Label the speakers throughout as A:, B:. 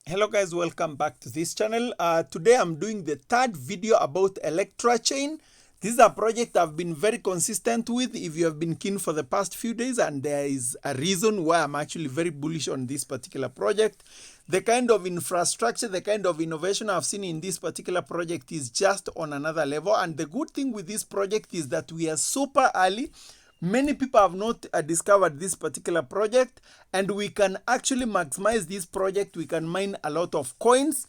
A: Hello guys, welcome back to this channel. Today I'm doing the third video about Elektrachain. This is a project I've been very consistent with if you have been keen for the past few days, and there is a reason why I'm actually very bullish on this particular project. The kind of infrastructure, the kind of innovation I've seen in this particular project is just on another level. And the good thing with this project is that we are super early. Many people have not discovered this particular project, and we can actually maximize this project. We can mine a lot of coins,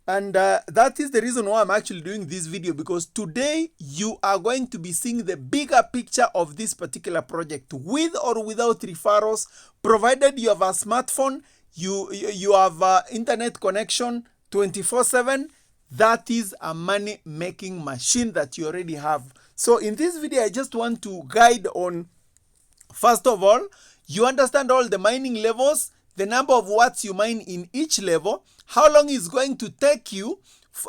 A: and that is the reason why I'm actually doing this video, because today you are going to be seeing the bigger picture of this particular project with or without referrals, provided you have a smartphone, you have internet connection 24/7. That is a money making machine that you already have. So in this video, I just want to guide on, first of all, you understand all the mining levels, the number of watts you mine in each level, how long it's going to take you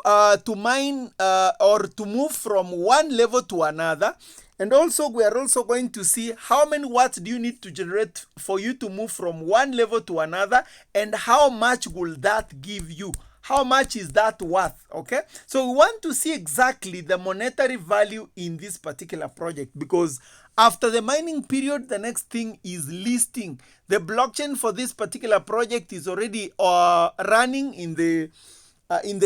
A: to mine or to move from one level to another. And also, we are also going to see how many watts do you need to generate for you to move from one level to another, and how much will that give you. How much is that worth? Okay, so we want to see exactly the monetary value in this particular project, because after the mining period, the next thing is listing. The blockchain for this particular project is already running in the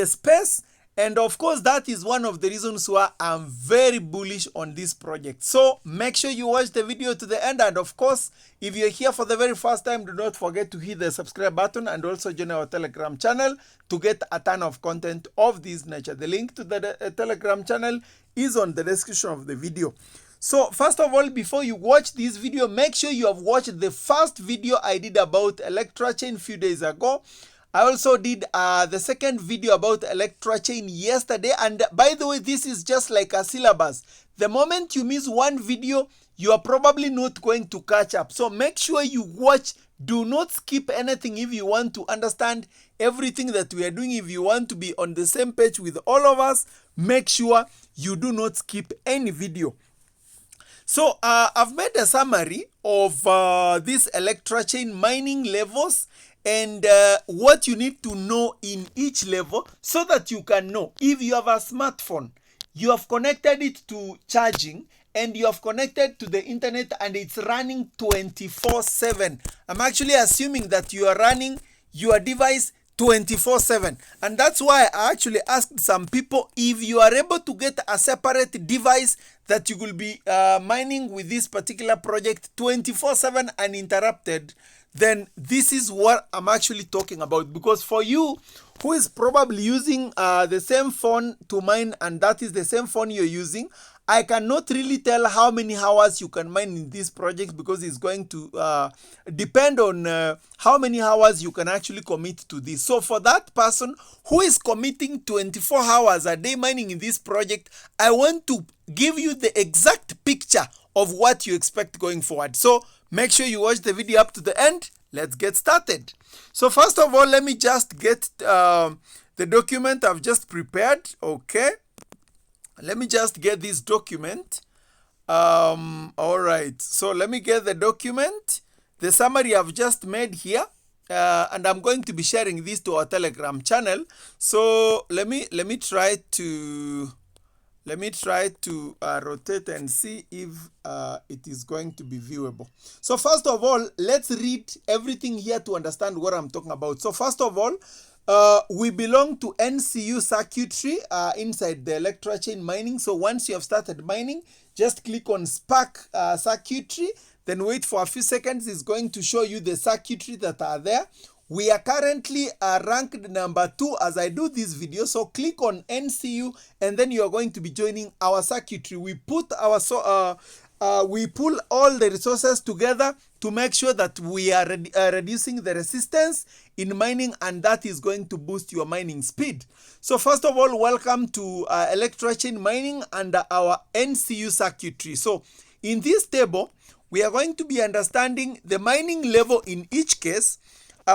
A: space. And of course, that is one of the reasons why I'm very bullish on this project. So make sure you watch the video to the end. And of course, if you're here for the very first time, do not forget to hit the subscribe button and also join our Telegram channel to get a ton of content of this nature. The link to the Telegram channel is on the description of the video. So first of all, before you watch this video, make sure you have watched the first video I did about Elektrachain a few days ago. I also did the second video about Elektrachain yesterday. And by the way, this is just like a syllabus. The moment you miss one video, you are probably not going to catch up. So make sure you watch. Do not skip anything if you want to understand everything that we are doing. If you want to be on the same page with all of us, make sure you do not skip any video. So I've made a summary of these Elektrachain mining levels and what you need to know in each level, so that you can know if you have a smartphone, you have connected it to charging, and you have connected to the internet, and it's running 24/7. I'm actually assuming that you are running your device 24/7, and that's why I actually asked some people if you are able to get a separate device that you will be mining with this particular project 24/7 uninterrupted. Then this is what I'm actually talking about. Because for you who is probably using the same phone to mine, and that is the same phone you're using, I cannot really tell how many hours you can mine in this project, because it's going to depend on how many hours you can actually commit to this. So for that person who is committing 24 hours a day mining in this project, I want to give you the exact picture of what you expect going forward. So make sure you watch the video up to the end. Let's get started. So first of all, let me just get the document I've just prepared. Okay, let me just get this document. All right, so let me get the document, the summary I've just made here, and I'm going to be sharing this to our Telegram channel. So let me try to rotate and see if it is going to be viewable. So first of all, let's read everything here to understand what I'm talking about. So first of all, we belong to NCU Circuitry inside the Elektrachain mining. So once you have started mining, just click on Spark Circuitry, then wait for a few seconds. It's going to show you the circuitry that are there. We are currently ranked number 2 as I do this video. So click on NCU, and then you are going to be joining our circuitry. We put we pull all the resources together to make sure that we are reducing the resistance in mining, and that is going to boost your mining speed. So first of all, welcome to Elektrachain mining under our NCU circuitry. So in this table, we are going to be understanding the mining level in each case.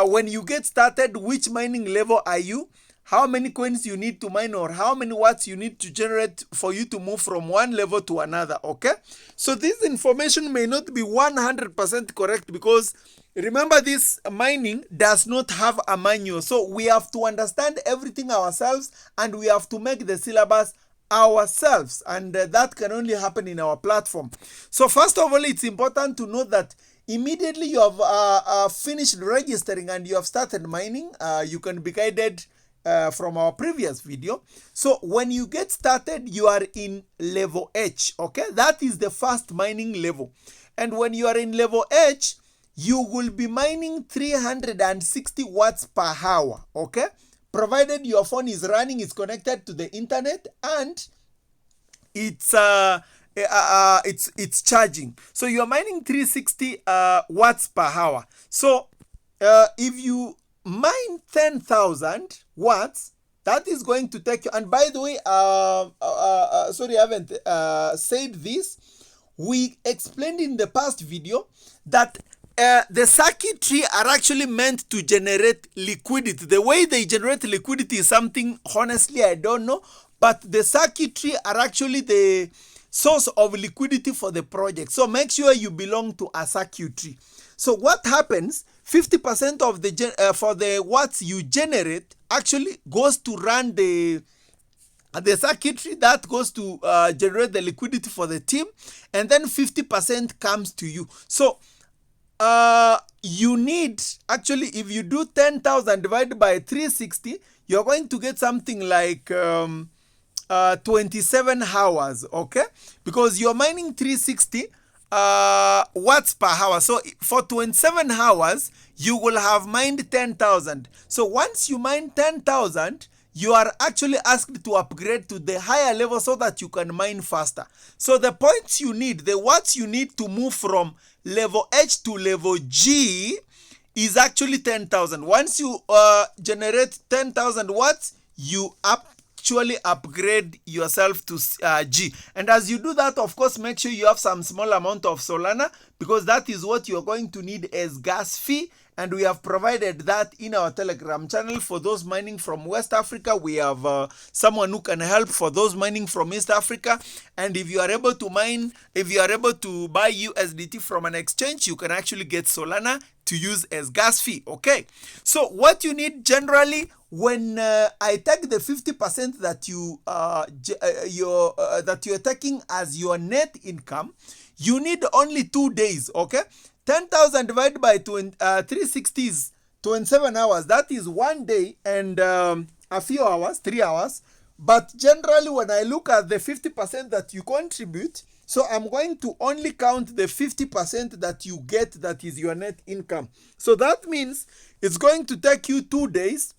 A: When you get started, which mining level are you? How many coins you need to mine, or how many watts you need to generate for you to move from one level to another. Okay, so this information may not be 100% correct, because Remember, this mining does not have a manual, so we have to understand everything ourselves, and we have to make the syllabus ourselves, and that can only happen in our platform. So first of all, it's important to know that immediately you have finished registering and you have started mining, you can be guided from our previous video. So when you get started, you are in level H, okay? That is the first mining level. And when you are in level H, you will be mining 360 watts per hour, okay? Provided your phone is running, it's connected to the internet, and it's charging. So you're mining 360 watts per hour. So if you mine 10,000 watts, that is going to take you. And by the way, sorry, I haven't said this. We explained in the past video that the circuitry are actually meant to generate liquidity. The way they generate liquidity is something, honestly, I don't know. But the circuitry are actually the source of liquidity for the project. So make sure you belong to a circuitry. So what happens, 50% of the for the watts you generate actually goes to run the circuitry, that goes to generate the liquidity for the team, and then 50% comes to you. So you need, actually, if you do 10,000 divided by 360, you're going to get something like 27 hours, okay? Because you're mining 360 watts per hour. So for 27 hours, you will have mined 10,000. So once you mine 10,000, you are actually asked to upgrade to the higher level so that you can mine faster. So the points you need, the watts you need to move from level H to level G is actually 10,000. Once you generate 10,000 watts, you actually upgrade yourself to G. And as you do that, of course, make sure you have some small amount of Solana, because that is what you're going to need as gas fee. And we have provided that in our Telegram channel. For those mining from West Africa, we have someone who can help for those mining from East Africa. And if you are able to mine, if you are able to buy USDT from an exchange, you can actually get Solana to use as gas fee, okay? So what you need generally, when I take the 50% that you're taking as your net income, you need only 2 days, okay? 10,000 divided by 360 is 27 hours. That is 1 day and a few hours, 3 hours. But generally, when I look at the 50% that you contribute, so I'm going to only count the 50% that you get, that is your net income. So that means it's going to take you 2 days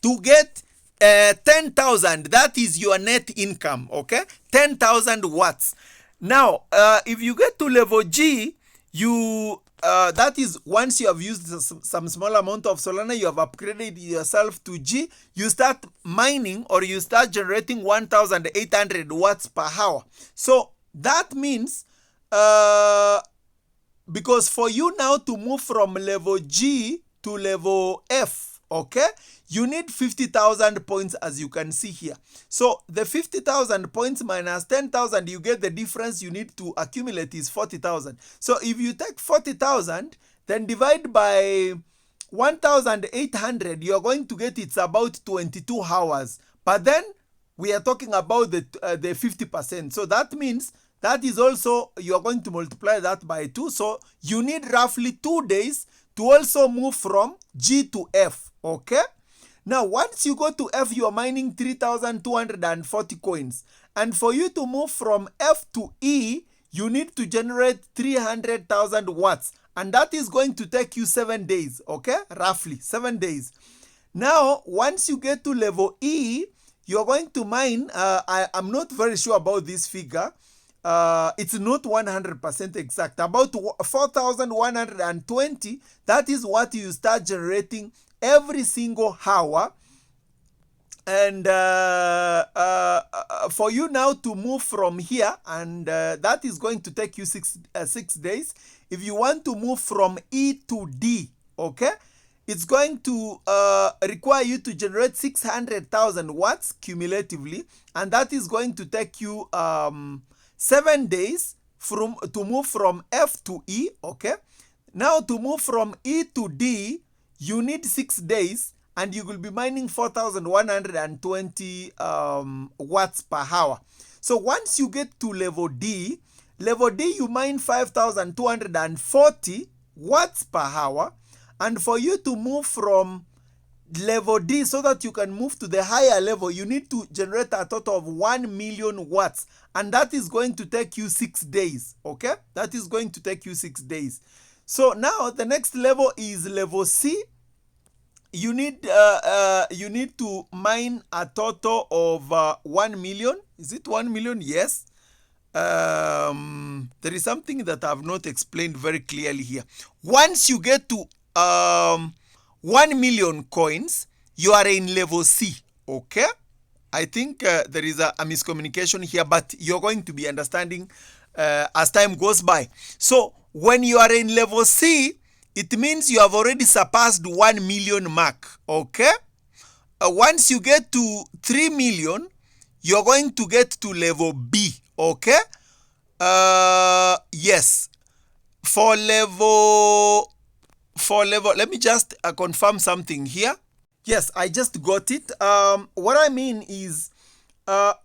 A: to get 10,000. That is your net income, okay? 10,000 watts. Now, if you get to level G, you that is once you have used some small amount of Solana, you have upgraded yourself to G, you start mining, or you start generating 1,800 watts per hour. So that means because for you now to move from level G to level F, okay, you need 50,000 points, as you can see here. So the 50,000 points minus 10,000, you get the difference you need to accumulate is 40,000. So if you take 40,000, then divide by 1,800, you're going to get it's about 22 hours. But then we are talking about the 50%. So that means that is also, you're going to multiply that by 2. So you need roughly 2 days to also move from G to F, okay? Now, once you go to F, you are mining 3,240 coins. And for you to move from F to E, you need to generate 300,000 watts. And that is going to take you 7 days, okay? Roughly 7 days. Now, once you get to level E, you're going to mine, I'm not very sure about this figure. It's not 100% exact. About 4,120, that is what you start generating every single hour. And for you now to move from here, and that is going to take you 6 days. If you want to move from E to D, okay, it's going to require you to generate 600,000 watts cumulatively, and that is going to take you 7 days to move from F to E, okay. Now to move from E to D, you need 6 days, and you will be mining 4,120 watts per hour. So once you get to level D you mine 5,240 watts per hour. And for you to move from level D so that you can move to the higher level, you need to generate a total of 1 million watts. And that is going to take you 6 days, okay? That is going to take you 6 days. So now the next level is level C. You need to mine a total of 1 million. Is it 1 million? Yes. There is something that I have not explained very clearly here. Once you get to 1 million coins, you are in level C, okay? I think there is a miscommunication here, but you're going to be understanding as time goes by. So when you are in level C, it means you have already surpassed 1 million mark, okay? Once you get to 3 million, you're going to get to level B, okay? Yes. For level, let me just confirm something here. Yes, I just got it. What I mean is,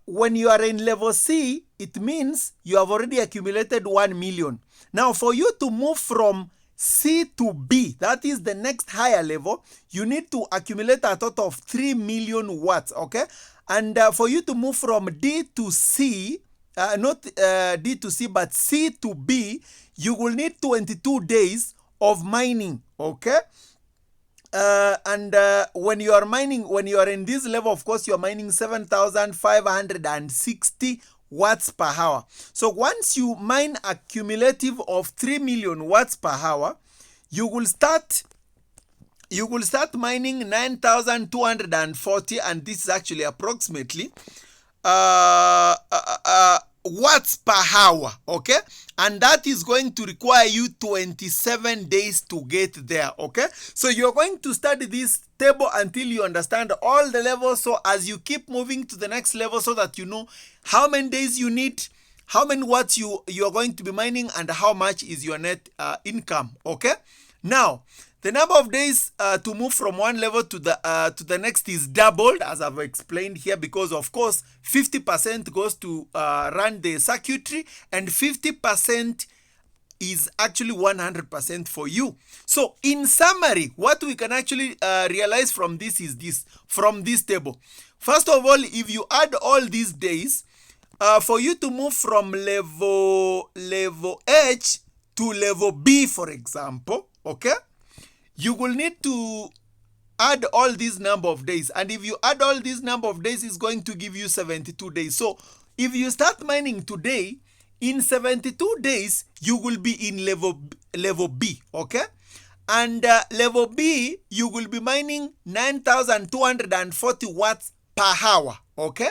A: when you are in level C, it means you have already accumulated 1 million. Now, for you to move from C to B, that is the next higher level, you need to accumulate a total of 3 million watts, okay? And for you to move from D to C, not D to C, but C to B, you will need 22 days of mining, okay? When you are mining, when you are in this level, of course, you are mining 7,560 watts per hour. So once you mine a cumulative of 3 million watts per hour, you will start mining 9,240, and this is actually approximately watts per hour, okay? And that is going to require you 27 days to get there, okay? So you're going to study this table until you understand all the levels. So as you keep moving to the next level, so that you know how many days you need, how many watts you're going to be mining, and how much is your net income, okay? Now, the number of days to move from one level to the next is doubled, as I've explained here, because of course 50% goes to run the circuitry, and 50% is actually 100% for you. So in summary, what we can actually realize from this is this, from this table. First of all, if you add all these days, for you to move from level H to level B, for example, okay, you will need to add all these number of days. And if you add all these number of days, it's going to give you 72 days. So if you start mining today, in 72 days, you will be in level B, okay? And level B, you will be mining 9,240 watts per hour, okay?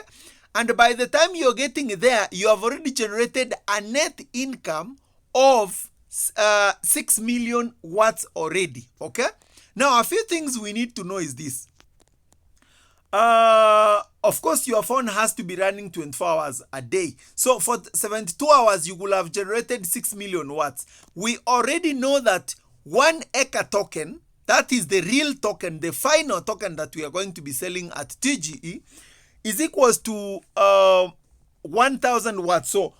A: And by the time you're getting there, you have already generated a net income of 6 million watts already, okay? Now, a few things we need to know is this. Of course, your phone has to be running 24 hours a day. So for 72 hours, you will have generated 6 million watts. We already know that 1 acre token, that is the real token, the final token that we are going to be selling at TGE, is equals to 1,000 watts. So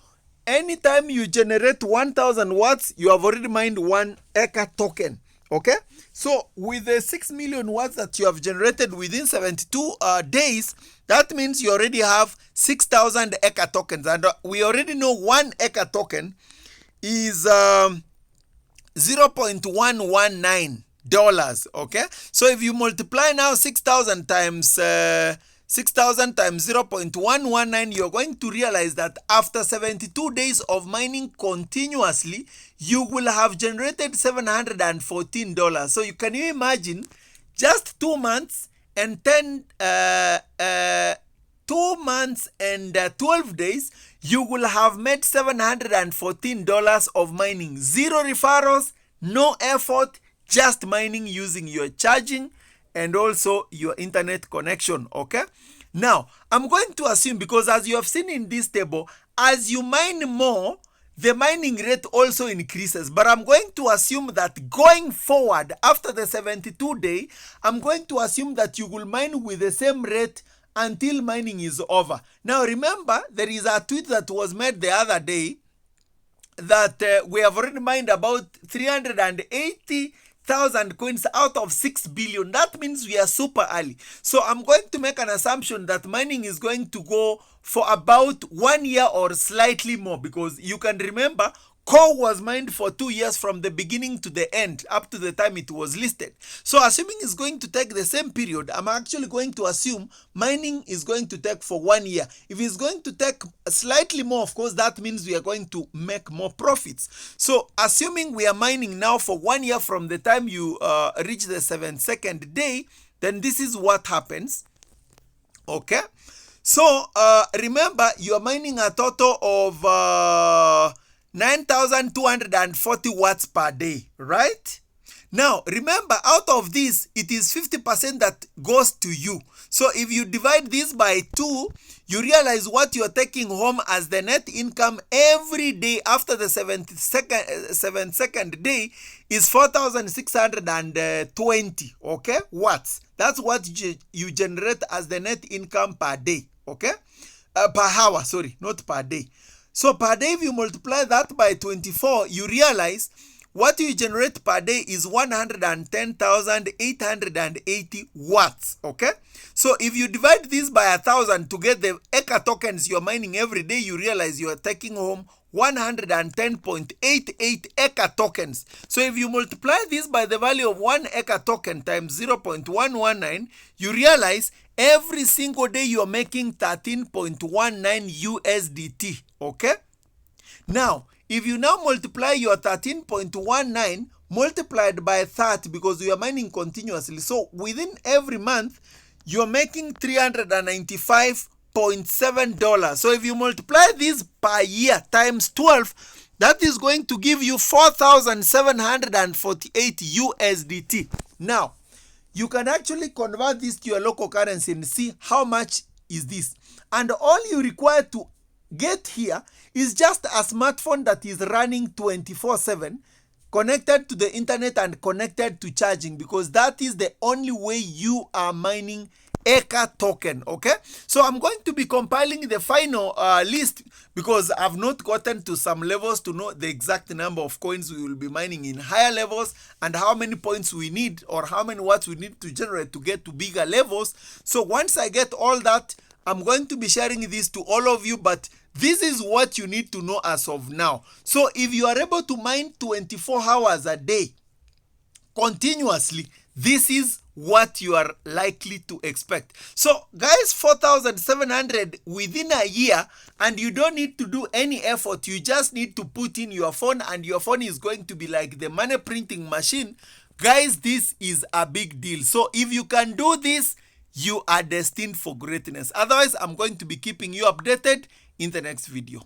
A: anytime you generate 1,000 watts, you have already mined 1 acre token, okay? So with the 6 million watts that you have generated within 72 days, that means you already have 6,000 acre tokens. And we already know 1 acre token is $0.119, okay? So if you multiply now 6,000 times 0.119, you're going to realize that after 72 days of mining continuously, you will have generated $714. So you can imagine, just 2 months and 2 months and 12 days, you will have made $714 of mining. Zero referrals, no effort, just mining using your charging and also your internet connection, okay? Now, I'm going to assume, because as you have seen in this table, as you mine more, the mining rate also increases. But I'm going to assume that going forward, after the 72-day, I'm going to assume that you will mine with the same rate until mining is over. Now remember, there is a tweet that was made the other day that we have already mined about 380,000 coins out of 6 billion. That means we are super early. So I'm going to make an assumption that mining is going to go for about 1 year or slightly more, because you can remember core was mined for 2 years from the beginning to the end, up to the time it was listed. So assuming it's going to take the same period, I'm actually going to assume mining is going to take for 1 year. If it's going to take slightly more, of course, that means we are going to make more profits. So assuming we are mining now for 1 year from the time you reach the 72nd day, then this is what happens. Okay. So remember, you are mining a total of 9,240 watts per day, right? Now, remember, out of this, it is 50% that goes to you. So if you divide this by 2, you realize what you're taking home as the net income every day after the 72nd day is 4,620, okay, watts. That's what you generate as the net income per day, okay? Per hour, sorry, not per day. So per day, if you multiply that by 24, you realize what you generate per day is 110,880 watts, okay? So if you divide this by 1,000 to get the Eka tokens you're mining every day, you realize you are taking home 110.88 Eka tokens. So if you multiply this by the value of 1 Eka token times 0.119, you realize every single day you are making 13.19 USDT, okay? Now, if you now multiply your 13.19 multiplied by 30, because you are mining continuously, so within every month, you're making $395.7. So if you multiply this per year times 12, that is going to give you 4,748 USDT. Now, you can actually convert this to your local currency and see how much is this. And all you require to get here is just a smartphone that is running 24/7, connected to the internet and connected to charging, because that is the only way you are mining Eka token, okay? So I'm going to be compiling the final list, because I've not gotten to some levels to know the exact number of coins we will be mining in higher levels and how many points we need or how many watts we need to generate to get to bigger levels. So once I get all that, I'm going to be sharing this to all of you, but this is what you need to know as of now. So if you are able to mine 24 hours a day continuously, this is what you are likely to expect. So guys, 4,700 within a year, and you don't need to do any effort. You just need to put in your phone, and your phone is going to be like the money printing machine. Guys, this is a big deal. So if you can do this, you are destined for greatness. Otherwise, I'm going to be keeping you updated in the next video.